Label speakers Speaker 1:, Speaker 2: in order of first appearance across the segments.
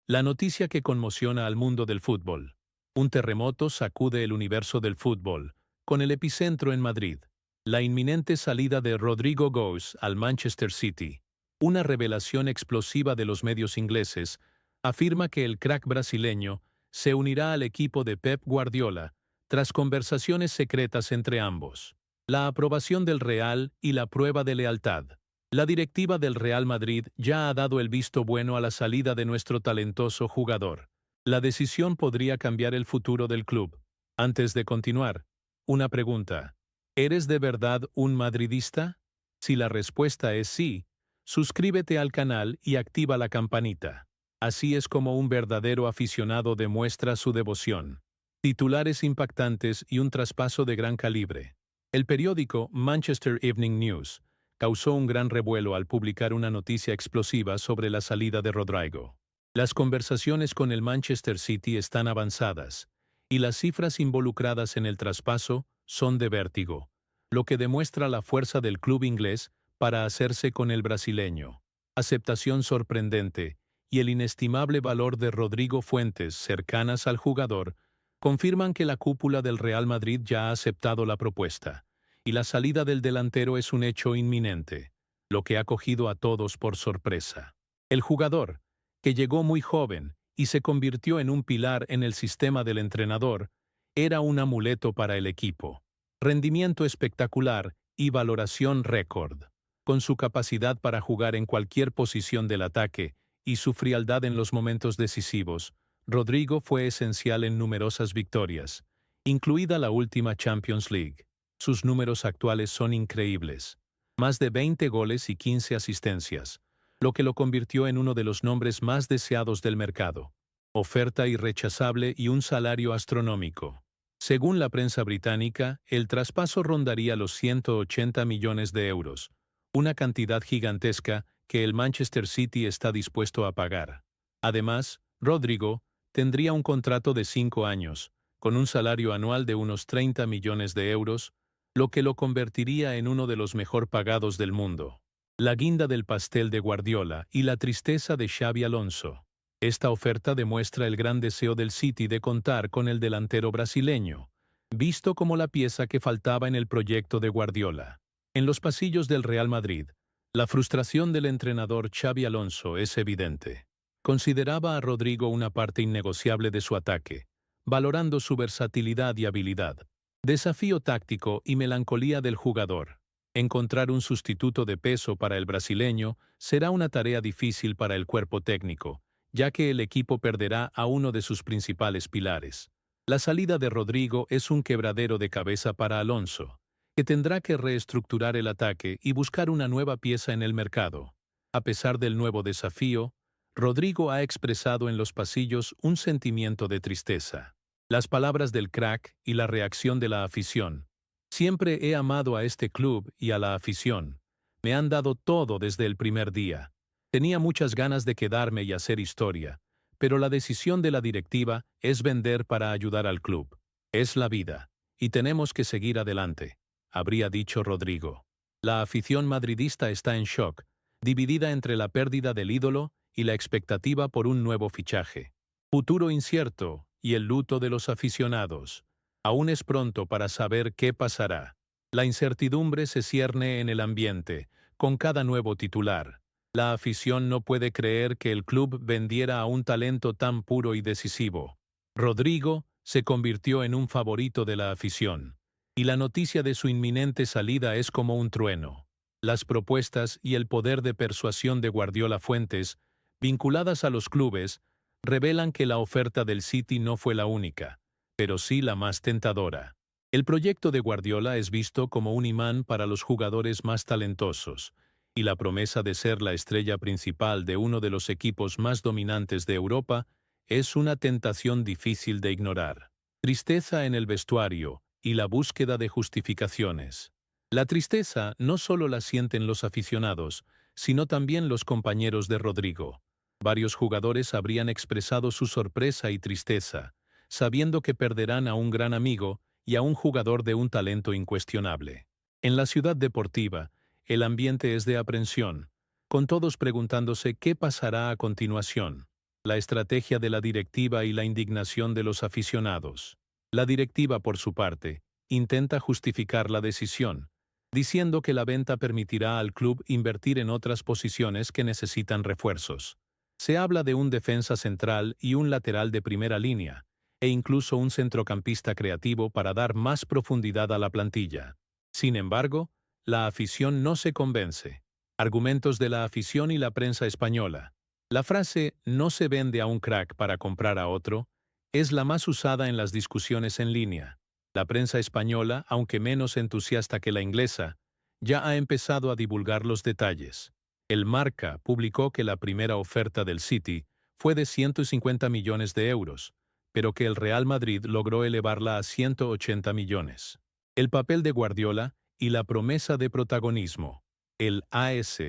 Speaker 1: La noticia que conmociona al mundo del fútbol. Un terremoto sacude el universo del fútbol, con el epicentro en Madrid. La inminente salida de Rodrigo Goes al Manchester City. Una revelación explosiva de los medios ingleses afirma que el crack brasileño se unirá al equipo de Pep Guardiola, tras conversaciones secretas entre ambos. La aprobación del Real y la prueba de lealtad. La directiva del Real Madrid ya ha dado el visto bueno a la salida de nuestro talentoso jugador. La decisión podría cambiar el futuro del club. Antes de continuar, una pregunta. ¿Eres de verdad un madridista? Si la respuesta es sí, suscríbete al canal y activa la campanita. Así es como un verdadero aficionado demuestra su devoción. Titulares impactantes y un traspaso de gran calibre. El periódico Manchester Evening News causó un gran revuelo al publicar una noticia explosiva sobre la salida de Rodrigo. Las conversaciones con el Manchester City están avanzadas, y las cifras involucradas en el traspaso son de vértigo, lo que demuestra la fuerza del club inglés para hacerse con el brasileño. Aceptación sorprendente y el inestimable valor de Rodrigo. Fuentes cercanas al jugador confirman que la cúpula del Real Madrid ya ha aceptado la propuesta, y la salida del delantero es un hecho inminente, lo que ha cogido a todos por sorpresa. El jugador, que llegó muy joven y se convirtió en un pilar en el sistema del entrenador, era un amuleto para el equipo. Rendimiento espectacular y valoración récord. Con su capacidad para jugar en cualquier posición del ataque y su frialdad en los momentos decisivos, Rodrigo fue esencial en numerosas victorias, incluida la última Champions League. Sus números actuales son increíbles. Más de 20 goles y 15 asistencias, lo que lo convirtió en uno de los nombres más deseados del mercado. Oferta irrechazable y un salario astronómico. Según la prensa británica, el traspaso rondaría los 180 millones de euros, una cantidad gigantesca que el Manchester City está dispuesto a pagar. Además, Rodrigo tendría un contrato de 5 años, con un salario anual de unos 30 millones de euros, lo que lo convertiría en uno de los mejor pagados del mundo. La guinda del pastel de Guardiola y la tristeza de Xabi Alonso. Esta oferta demuestra el gran deseo del City de contar con el delantero brasileño, visto como la pieza que faltaba en el proyecto de Guardiola. En los pasillos del Real Madrid, la frustración del entrenador Xabi Alonso es evidente. Consideraba a Rodrigo una parte innegociable de su ataque, valorando su versatilidad y habilidad. Desafío táctico y melancolía del jugador. Encontrar un sustituto de peso para el brasileño será una tarea difícil para el cuerpo técnico, ya que el equipo perderá a uno de sus principales pilares. La salida de Rodrigo es un quebradero de cabeza para Alonso, que tendrá que reestructurar el ataque y buscar una nueva pieza en el mercado. A pesar del nuevo desafío, Rodrigo ha expresado en los pasillos un sentimiento de tristeza. Las palabras del crack y la reacción de la afición. Siempre he amado a este club y a la afición. Me han dado todo desde el primer día. Tenía muchas ganas de quedarme y hacer historia, pero la decisión de la directiva es vender para ayudar al club. Es la vida, y tenemos que seguir adelante, habría dicho Rodrigo. La afición madridista está en shock, dividida entre la pérdida del ídolo y la expectativa por un nuevo fichaje. Futuro incierto y el luto de los aficionados. Aún es pronto para saber qué pasará. La incertidumbre se cierne en el ambiente, con cada nuevo titular. La afición no puede creer que el club vendiera a un talento tan puro y decisivo. Rodrigo se convirtió en un favorito de la afición, y la noticia de su inminente salida es como un trueno. Las propuestas y el poder de persuasión de Guardiola. Fuentes, vinculadas a los clubes, revelan que la oferta del City no fue la única, pero sí la más tentadora. El proyecto de Guardiola es visto como un imán para los jugadores más talentosos, y la promesa de ser la estrella principal de uno de los equipos más dominantes de Europa es una tentación difícil de ignorar. Tristeza en el vestuario y la búsqueda de justificaciones. La tristeza no solo la sienten los aficionados, sino también los compañeros de Rodrigo. Varios jugadores habrían expresado su sorpresa y tristeza, sabiendo que perderán a un gran amigo y a un jugador de un talento incuestionable. En la ciudad deportiva, el ambiente es de aprensión, con todos preguntándose qué pasará a continuación. la estrategia de la directiva y la indignación de los aficionados. La directiva, por su parte, intenta justificar la decisión, diciendo que la venta permitirá al club invertir en otras posiciones que necesitan refuerzos. Se habla de un defensa central y un lateral de primera línea, e incluso un centrocampista creativo para dar más profundidad a la plantilla. Sin embargo, la afición no se convence. Argumentos de la afición y la prensa española. La frase «no se vende a un crack para comprar a otro» es la más usada en las discusiones en línea. La prensa española, aunque menos entusiasta que la inglesa, ya ha empezado a divulgar los detalles. El Marca publicó que la primera oferta del City fue de 150 millones de euros, pero que el Real Madrid logró elevarla a 180 millones. El papel de Guardiola y la promesa de protagonismo. El AS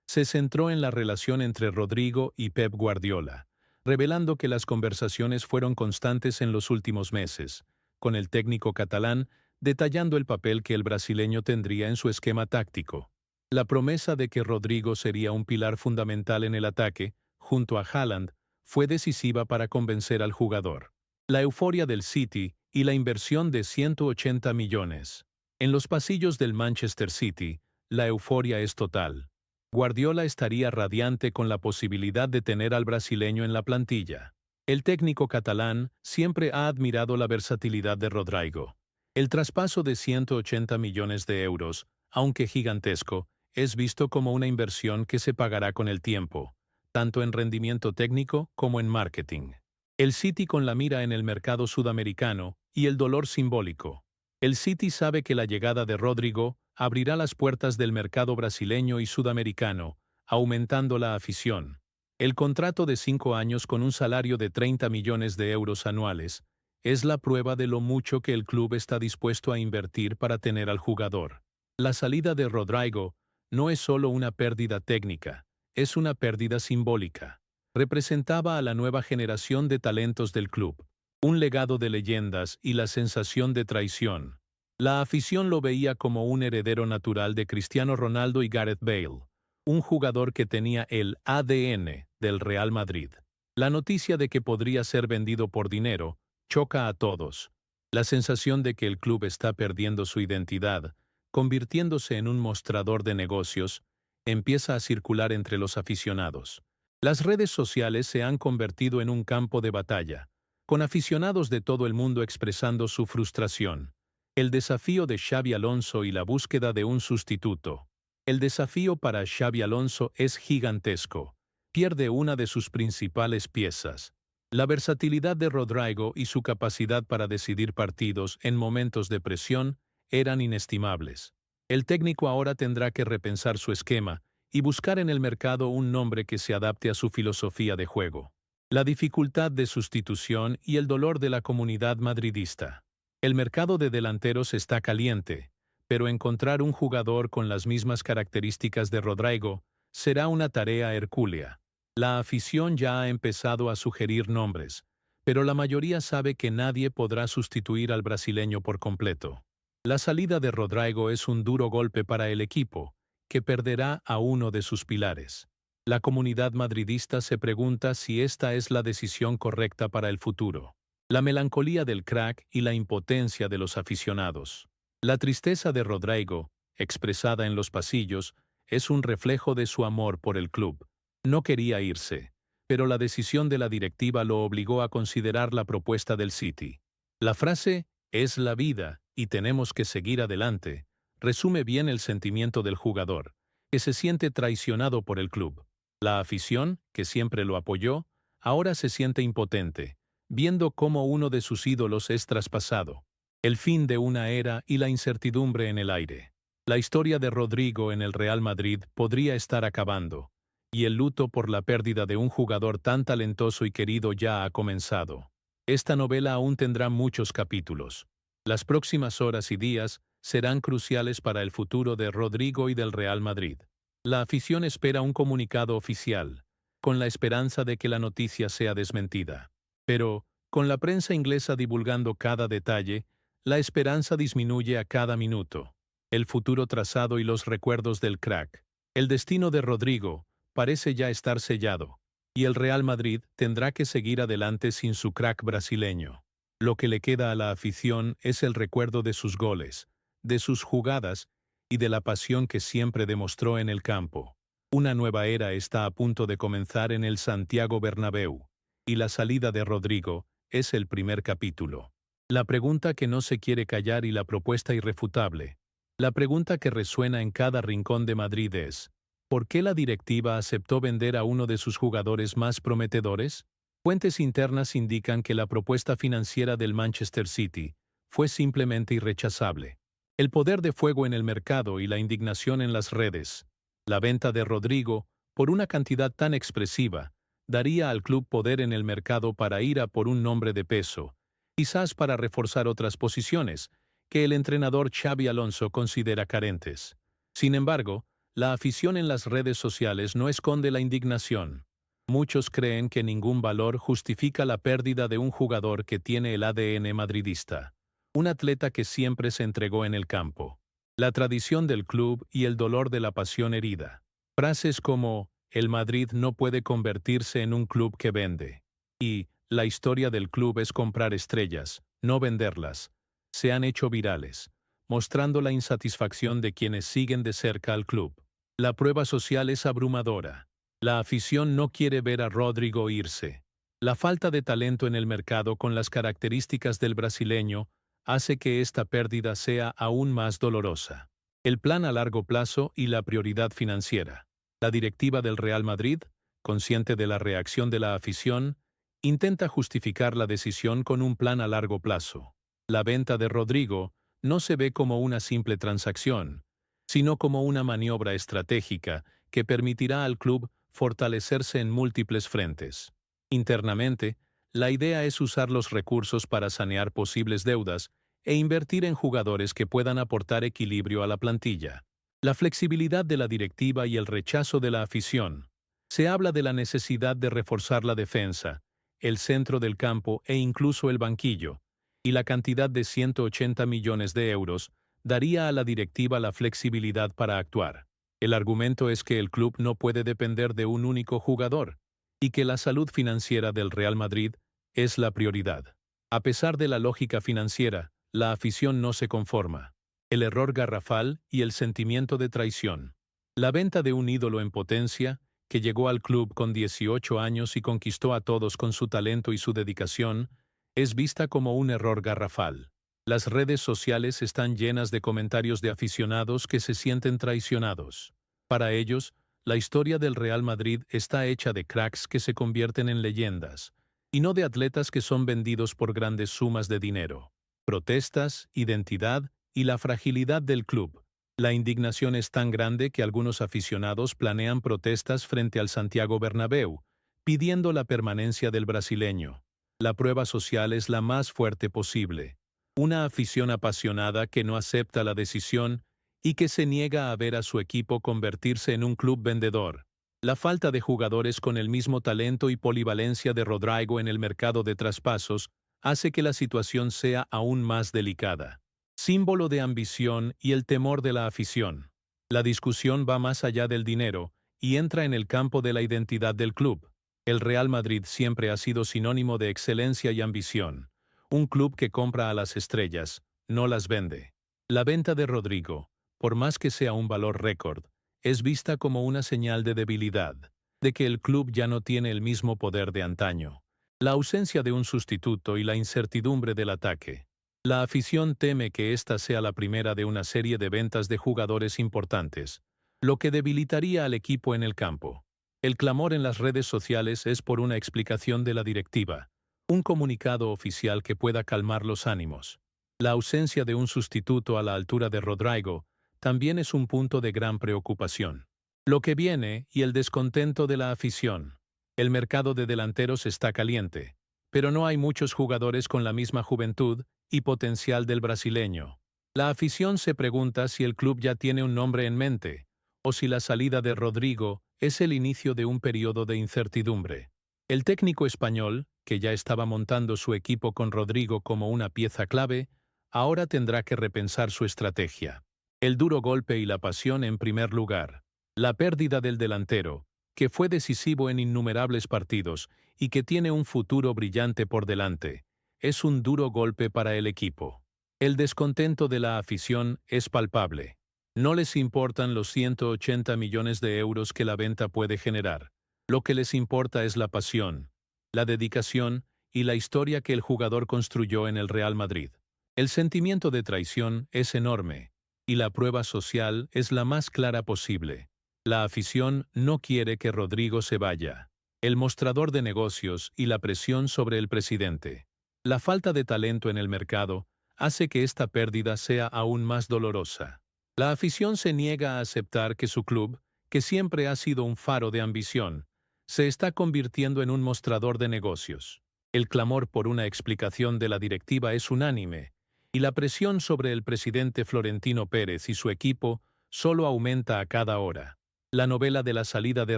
Speaker 1: se centró en la relación entre Rodrigo y Pep Guardiola, revelando que las conversaciones fueron constantes en los últimos meses, con el técnico catalán detallando el papel que el brasileño tendría en su esquema táctico. La promesa de que Rodrigo sería un pilar fundamental en el ataque, junto a Haaland, fue decisiva para convencer al jugador. La euforia del City y la inversión de 180 millones. En los pasillos del Manchester City, la euforia es total. Guardiola estaría radiante con la posibilidad de tener al brasileño en la plantilla. El técnico catalán siempre ha admirado la versatilidad de Rodrigo. El traspaso de 180 millones de euros, aunque gigantesco, es visto como una inversión que se pagará con el tiempo, tanto en rendimiento técnico como en marketing. El City con la mira en el mercado sudamericano y el dolor simbólico. El City sabe que la llegada de Rodrigo abrirá las puertas del mercado brasileño y sudamericano, aumentando la afición. El contrato de 5 años con un salario de 30 millones de euros anuales es la prueba de lo mucho que el club está dispuesto a invertir para tener al jugador. La salida de Rodrigo no es solo una pérdida técnica, es una pérdida simbólica. Representaba a la nueva generación de talentos del club, un legado de leyendas y la sensación de traición. La afición lo veía como un heredero natural de Cristiano Ronaldo y Gareth Bale, un jugador que tenía el ADN del Real Madrid. La noticia de que podría ser vendido por dinero choca a todos. La sensación de que el club está perdiendo su identidad, convirtiéndose en un mostrador de negocios, empieza a circular entre los aficionados. Las redes sociales se han convertido en un campo de batalla, con aficionados de todo el mundo expresando su frustración. El desafío de Xabi Alonso y la búsqueda de un sustituto. El desafío para Xabi Alonso es gigantesco. Pierde una de sus principales piezas. La versatilidad de Rodrigo y su capacidad para decidir partidos en momentos de presión eran inestimables. El técnico ahora tendrá que repensar su esquema y buscar en el mercado un nombre que se adapte a su filosofía de juego. La dificultad de sustitución y el dolor de la comunidad madridista. El mercado de delanteros está caliente, pero encontrar un jugador con las mismas características de Rodrigo será una tarea hercúlea. La afición ya ha empezado a sugerir nombres, pero la mayoría sabe que nadie podrá sustituir al brasileño por completo. La salida de Rodrigo es un duro golpe para el equipo, que perderá a uno de sus pilares. La comunidad madridista se pregunta si esta es la decisión correcta para el futuro. La melancolía del crack y la impotencia de los aficionados. La tristeza de Rodrigo, expresada en los pasillos, es un reflejo de su amor por el club. No quería irse, pero la decisión de la directiva lo obligó a considerar la propuesta del City. La frase «es la vida y tenemos que seguir adelante» resume bien el sentimiento del jugador, que se siente traicionado por el club. La afición, que siempre lo apoyó, ahora se siente impotente, viendo cómo uno de sus ídolos es traspasado. El fin de una era y la incertidumbre en el aire. La historia de Rodrigo en el Real Madrid podría estar acabando, y el luto por la pérdida de un jugador tan talentoso y querido ya ha comenzado. Esta novela aún tendrá muchos capítulos. Las próximas horas y días serán cruciales para el futuro de Rodrigo y del Real Madrid. La afición espera un comunicado oficial, con la esperanza de que la noticia sea desmentida. Pero, con la prensa inglesa divulgando cada detalle, la esperanza disminuye a cada minuto. El futuro trazado y los recuerdos del crack. El destino de Rodrigo parece ya estar sellado. y el Real Madrid tendrá que seguir adelante sin su crack brasileño. Lo que le queda a la afición es el recuerdo de sus goles, de sus jugadas y de la pasión que siempre demostró en el campo. Una nueva era está a punto de comenzar en el Santiago Bernabéu, y la salida de Rodrigo es el primer capítulo. La pregunta que no se quiere callar y la propuesta irrefutable. La pregunta que resuena en cada rincón de Madrid es: ¿por qué la directiva aceptó vender a uno de sus jugadores más prometedores? Fuentes internas indican que la propuesta financiera del Manchester City fue simplemente irrechazable. El poder de fuego en el mercado y la indignación en las redes. La venta de Rodrigo, por una cantidad tan expresiva, daría al club poder en el mercado para ir a por un nombre de peso, quizás para reforzar otras posiciones que el entrenador Xabi Alonso considera carentes. Sin embargo, la afición en las redes sociales no esconde la indignación. Muchos creen que ningún valor justifica la pérdida de un jugador que tiene el ADN madridista, un atleta que siempre se entregó en el campo. La tradición del club y el dolor de la pasión herida. Frases como "el Madrid no puede convertirse en un club que vende" y "la historia del club es comprar estrellas, no venderlas", se han hecho virales, mostrando la insatisfacción de quienes siguen de cerca al club. La prueba social es abrumadora. La afición no quiere ver a Rodrigo irse. La falta de talento en el mercado con las características del brasileño hace que esta pérdida sea aún más dolorosa. El plan a largo plazo y la prioridad financiera. La directiva del Real Madrid, consciente de la reacción de la afición, intenta justificar la decisión con un plan a largo plazo. La venta de Rodrigo no se ve como una simple transacción, sino como una maniobra estratégica que permitirá al club fortalecerse en múltiples frentes. Internamente, la idea es usar los recursos para sanear posibles deudas e invertir en jugadores que puedan aportar equilibrio a la plantilla. La flexibilidad de la directiva y el rechazo de la afición. Se habla de la necesidad de reforzar la defensa, el centro del campo e incluso el banquillo, y la cantidad de 180 millones de euros daría a la directiva la flexibilidad para actuar. El argumento es que el club no puede depender de un único jugador, y que la salud financiera del Real Madrid es la prioridad. A pesar de la lógica financiera, la afición no se conforma. El error garrafal y el sentimiento de traición. La venta de un ídolo en potencia, que llegó al club con 18 años y conquistó a todos con su talento y su dedicación, es vista como un error garrafal. Las redes sociales están llenas de comentarios de aficionados que se sienten traicionados. Para ellos, la historia del Real Madrid está hecha de cracks que se convierten en leyendas, y no de atletas que son vendidos por grandes sumas de dinero. Protestas, identidad y la fragilidad del club. La indignación es tan grande que algunos aficionados planean protestas frente al Santiago Bernabéu, pidiendo la permanencia del brasileño. La prueba social es la más fuerte posible. Una afición apasionada que no acepta la decisión y que se niega a ver a su equipo convertirse en un club vendedor. La falta de jugadores con el mismo talento y polivalencia de Rodrigo en el mercado de traspasos hace que la situación sea aún más delicada. Símbolo de ambición y el temor de la afición. La discusión va más allá del dinero y entra en el campo de la identidad del club. El Real Madrid siempre ha sido sinónimo de excelencia y ambición. Un club que compra a las estrellas, no las vende. La venta de Rodrigo, por más que sea un valor récord, es vista como una señal de debilidad, de que el club ya no tiene el mismo poder de antaño. La ausencia de un sustituto y la incertidumbre del ataque. La afición teme que esta sea la primera de una serie de ventas de jugadores importantes, lo que debilitaría al equipo en el campo. El clamor en las redes sociales es por una explicación de la directiva, un comunicado oficial que pueda calmar los ánimos. La ausencia de un sustituto a la altura de Rodrigo también es un punto de gran preocupación. Lo que viene y el descontento de la afición. El mercado de delanteros está caliente, pero no hay muchos jugadores con la misma juventud y potencial del brasileño. La afición se pregunta si el club ya tiene un nombre en mente, o si la salida de Rodrigo es el inicio de un periodo de incertidumbre. El técnico español, que ya estaba montando su equipo con Rodrigo como una pieza clave, ahora tendrá que repensar su estrategia. El duro golpe y la pasión en primer lugar. La pérdida del delantero, que fue decisivo en innumerables partidos y que tiene un futuro brillante por delante, es un duro golpe para el equipo. El descontento de la afición es palpable. No les importan los 180 millones de euros que la venta puede generar. Lo que les importa es la pasión, la dedicación y la historia que el jugador construyó en el Real Madrid. El sentimiento de traición es enorme, y la prueba social es la más clara posible. La afición no quiere que Rodrigo se vaya. El mostrador de negocios y la presión sobre el presidente. La falta de talento en el mercado hace que esta pérdida sea aún más dolorosa. La afición se niega a aceptar que su club, que siempre ha sido un faro de ambición, se está convirtiendo en un mostrador de negocios. El clamor por una explicación de la directiva es unánime, y la presión sobre el presidente Florentino Pérez y su equipo solo aumenta a cada hora. La novela de la salida de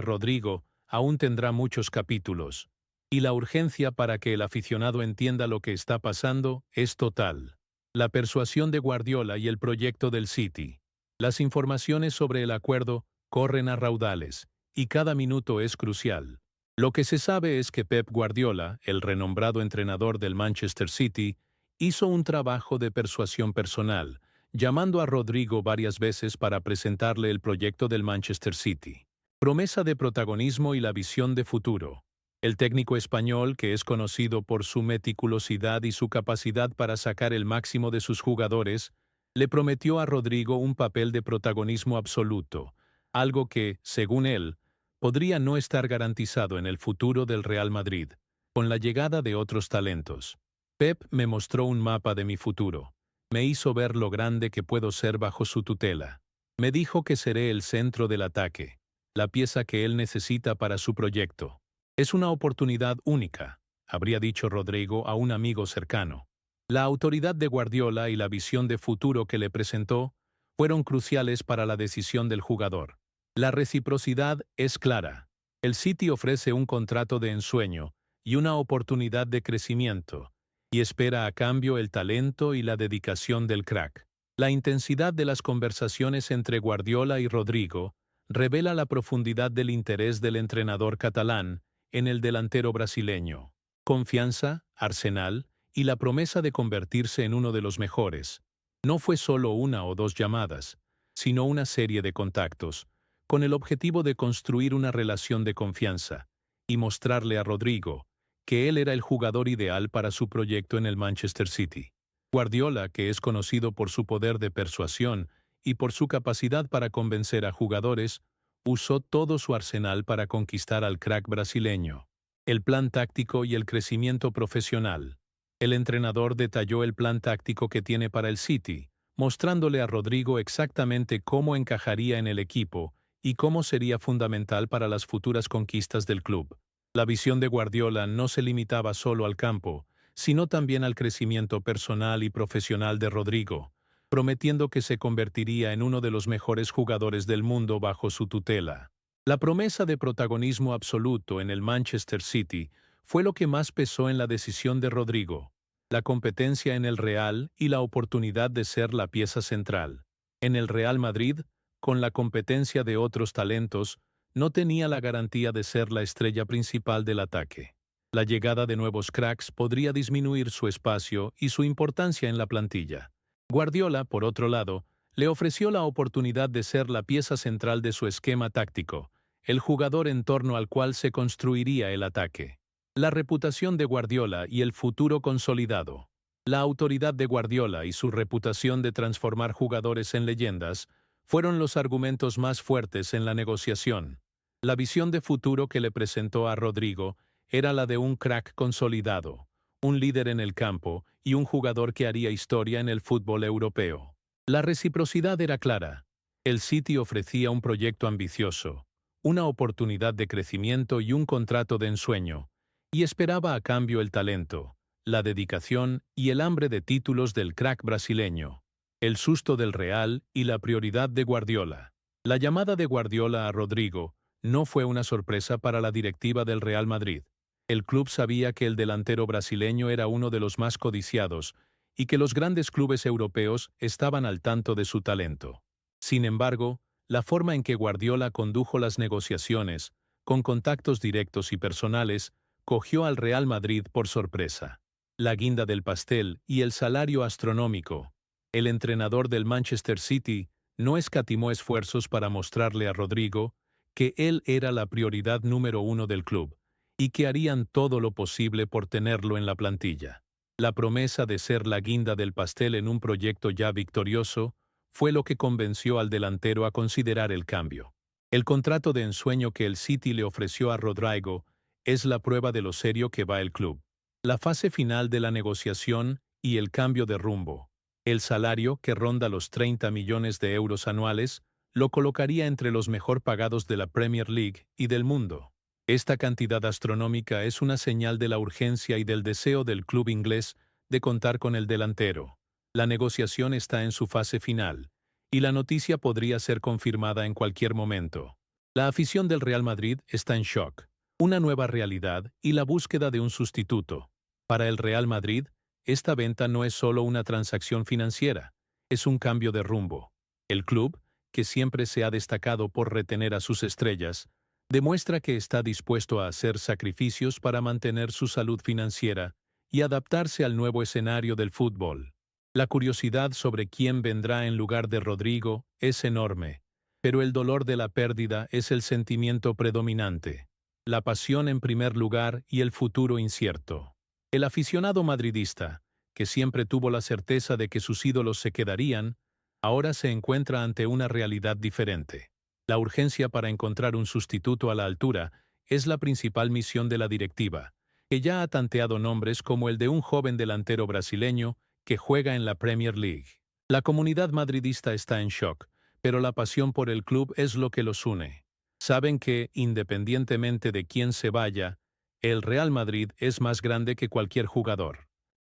Speaker 1: Rodrigo aún tendrá muchos capítulos, y la urgencia para que el aficionado entienda lo que está pasando es total. La persuasión de Guardiola y el proyecto del City. Las informaciones sobre el acuerdo corren a raudales, y cada minuto es crucial. Lo que se sabe es que Pep Guardiola, el renombrado entrenador del Manchester City, hizo un trabajo de persuasión personal, llamando a Rodrigo varias veces para presentarle el proyecto del Manchester City. Promesa de protagonismo y la visión de futuro. El técnico español, que es conocido por su meticulosidad y su capacidad para sacar el máximo de sus jugadores, le prometió a Rodrigo un papel de protagonismo absoluto, algo que, según él, podría no estar garantizado en el futuro del Real Madrid, con la llegada de otros talentos. Pep me mostró un mapa de mi futuro. Me hizo ver lo grande que puedo ser bajo su tutela. Me dijo que seré el centro del ataque, la pieza que él necesita para su proyecto. Es una oportunidad única, habría dicho Rodrigo a un amigo cercano. La autoridad de Guardiola y la visión de futuro que le presentó fueron cruciales para la decisión del jugador. La reciprocidad es clara. El City ofrece un contrato de ensueño y una oportunidad de crecimiento, y espera a cambio el talento y la dedicación del crack. La intensidad de las conversaciones entre Guardiola y Rodrigo revela la profundidad del interés del entrenador catalán en el delantero brasileño. Confianza, Arsenal y la promesa de convertirse en uno de los mejores. No fue solo una o dos llamadas, sino una serie de contactos, con el objetivo de construir una relación de confianza y mostrarle a Rodrigo que él era el jugador ideal para su proyecto en el Manchester City. Guardiola, que es conocido por su poder de persuasión y por su capacidad para convencer a jugadores, usó todo su arsenal para conquistar al crack brasileño. El plan táctico y el crecimiento profesional. El entrenador detalló el plan táctico que tiene para el City, mostrándole a Rodrigo exactamente cómo encajaría en el equipo y cómo sería fundamental para las futuras conquistas del club. La visión de Guardiola no se limitaba solo al campo, sino también al crecimiento personal y profesional de Rodrigo, prometiendo que se convertiría en uno de los mejores jugadores del mundo bajo su tutela. La promesa de protagonismo absoluto en el Manchester City fue lo que más pesó en la decisión de Rodrigo, la competencia en el Real y la oportunidad de ser la pieza central. En el Real Madrid, con la competencia de otros talentos, no tenía la garantía de ser la estrella principal del ataque. La llegada de nuevos cracks podría disminuir su espacio y su importancia en la plantilla. Guardiola, por otro lado, le ofreció la oportunidad de ser la pieza central de su esquema táctico, el jugador en torno al cual se construiría el ataque. La reputación de Guardiola y el futuro consolidado. La autoridad de Guardiola y su reputación de transformar jugadores en leyendas fueron los argumentos más fuertes en la negociación. La visión de futuro que le presentó a Rodrigo era la de un crack consolidado, un líder en el campo y un jugador que haría historia en el fútbol europeo. La reciprocidad era clara. El City ofrecía un proyecto ambicioso, una oportunidad de crecimiento y un contrato de ensueño, y esperaba a cambio el talento, la dedicación y el hambre de títulos del crack brasileño, el susto del Real y la prioridad de Guardiola. La llamada de Guardiola a Rodrigo no fue una sorpresa para la directiva del Real Madrid. El club sabía que el delantero brasileño era uno de los más codiciados y que los grandes clubes europeos estaban al tanto de su talento. Sin embargo, la forma en que Guardiola condujo las negociaciones con contactos directos y personales, cogió al Real Madrid por sorpresa. La guinda del pastel y el salario astronómico. El entrenador del Manchester City no escatimó esfuerzos para mostrarle a Rodrigo que él era la prioridad número uno del club y que harían todo lo posible por tenerlo en la plantilla. La promesa de ser la guinda del pastel en un proyecto ya victorioso fue lo que convenció al delantero a considerar el cambio. El contrato de ensueño que el City le ofreció a Rodrigo es la prueba de lo serio que va el club. La fase final de la negociación y el cambio de rumbo. El salario, que ronda los 30 millones de euros anuales, lo colocaría entre los mejor pagados de la Premier League y del mundo. Esta cantidad astronómica es una señal de la urgencia y del deseo del club inglés de contar con el delantero. La negociación está en su fase final, y la noticia podría ser confirmada en cualquier momento. La afición del Real Madrid está en shock. Una nueva realidad y la búsqueda de un sustituto. Para el Real Madrid, esta venta no es solo una transacción financiera, es un cambio de rumbo. El club, que siempre se ha destacado por retener a sus estrellas, demuestra que está dispuesto a hacer sacrificios para mantener su salud financiera y adaptarse al nuevo escenario del fútbol. La curiosidad sobre quién vendrá en lugar de Rodrigo es enorme, pero el dolor de la pérdida es el sentimiento predominante. La pasión en primer lugar y el futuro incierto. El aficionado madridista, que siempre tuvo la certeza de que sus ídolos se quedarían, ahora se encuentra ante una realidad diferente. La urgencia para encontrar un sustituto a la altura es la principal misión de la directiva, que ya ha tanteado nombres como el de un joven delantero brasileño que juega en la Premier League. La comunidad madridista está en shock, pero la pasión por el club es lo que los une. Saben que, independientemente de quién se vaya, el Real Madrid es más grande que cualquier jugador.